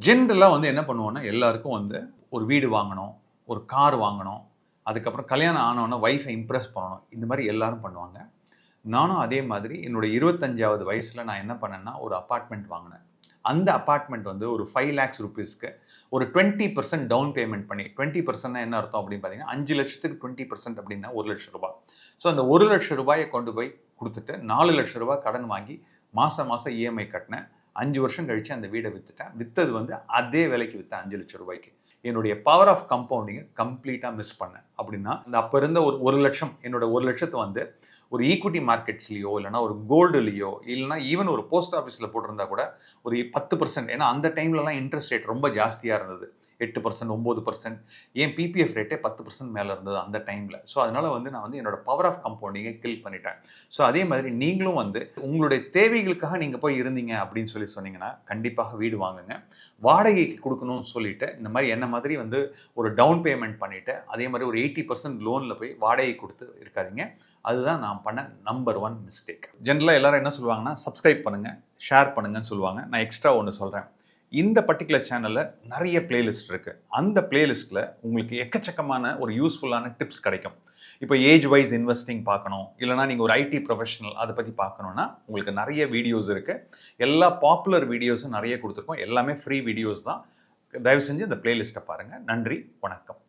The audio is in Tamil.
ஜென்ரலாக வந்து என்ன பண்ணுவோன்னா எல்லாருக்கும் வந்து ஒரு வீடு வாங்கணும், ஒரு கார் வாங்கணும், அதுக்கப்புறம் கல்யாணம் ஆனோன்னா ஒய்ஃபை இம்ப்ரெஸ் பண்ணணும். இந்த மாதிரி எல்லாரும் பண்ணுவாங்க. நானும் அதே மாதிரி என்னோட 25வது வயசில் நான் என்ன பண்ணேன்னா, ஒரு அப்பார்ட்மெண்ட் வாங்கினேன். அந்த அப்பார்ட்மெண்ட் வந்து ஒரு 5 லேக்ஸ் ரூபீஸ்க்கு ஒரு 20% டவுன் பேமெண்ட் பண்ணி 20% என்ன அர்த்தம் அப்படின்னு பார்த்தீங்கன்னா 5 லட்சத்துக்கு 20% அப்படின்னா 1 லட்சம் ரூபாய். ஸோ அந்த 1 லட்சம் ரூபாயை கொண்டு போய் கொடுத்துட்டு 4 லட்சம் ரூபாய் கடன் வாங்கி மாதம் மாதம் இஎம்ஐ கட்டினேன். 5 வருஷம் கழிச்சு அந்த வீடை விற்றுட்டேன். விற்றது வந்து அதே விலைக்கு விற்றேன் 5 லட்சம் ரூபாய்க்கு. என்னுடைய பவர் ஆஃப் கம்பவுண்டிங்கை கம்ப்ளீட்டாக மிஸ் பண்ணேன். அப்படின்னா அந்த அப்போ இருந்த ஒரு லட்சம் என்னோட 1 லட்சத்தை வந்து ஒரு ஈக்விட்டி மார்க்கெட்ஸ்லையோ இல்லைனா ஒரு கோல்டுலையோ இல்லைனா ஈவன் ஒரு போஸ்ட் ஆஃபீஸில் போட்டிருந்தா கூட ஒரு 10%. ஏன்னா அந்த டைம்லலாம் இன்ட்ரெஸ்ட் ரேட் ரொம்ப ஜாஸ்தியாக இருந்தது. 8%, 9%, ஏன் பிபிஎஃப் ரேட்டே 10% மேலே இருந்தது அந்த டைமில். ஸோ அதனால் வந்து நான் வந்து என்னோட பவர் ஆஃப் கம்பவுண்டிங்கை கில் பண்ணிட்டேன். ஸோ அதே மாதிரி நீங்களும் வந்து உங்களுடைய தேவைகளுக்காக நீங்கள் போய் இருந்தீங்க அப்படின்னு சொன்னீங்கன்னா கண்டிப்பாக வீடு வாங்குங்க. வாடகைக்கு கொடுக்கணும்னு சொல்லிட்டு இந்த மாதிரி என்ன மாதிரி வந்து ஒரு டவுன் பேமெண்ட் பண்ணிவிட்டு அதே மாதிரி ஒரு 80% லோனில் போய் வாடகை கொடுத்து இருக்காதீங்க. அதுதான் நான் பண்ண நம்பர் 1 மிஸ்டேக். ஜென்ரலாக எல்லாரும் என்ன சொல்லுவாங்கன்னா சப்ஸ்கிரைப் பண்ணுங்கள், ஷேர் பண்ணுங்கன்னு சொல்லுவாங்க. நான் எக்ஸ்ட்ரா ஒன்று சொல்கிறேன். இந்த பர்டிகுலர் சேனலில் நிறைய பிளேலிஸ்ட் இருக்குது. அந்த பிளேலிஸ்ட்டில் உங்களுக்கு எக்கச்சக்கமான ஒரு யூஸ்ஃபுல்லான டிப்ஸ் கிடைக்கும். இப்போ ஏஜ் வைஸ் இன்வெஸ்டிங் பார்க்கணும், இல்லைனா நீங்கள் ஒரு ஐடி ப்ரொஃபஷனல் அதை பற்றி பார்க்கணுன்னா உங்களுக்கு நிறைய வீடியோஸ் இருக்குது. எல்லா பாப்புலர் வீடியோஸும் நிறைய கொடுத்துருக்கோம். எல்லாமே ஃப்ரீ வீடியோஸ் தான். தயவு செஞ்சு இந்த பிளேலிஸ்ட்டை பாருங்கள். நன்றி, வணக்கம்.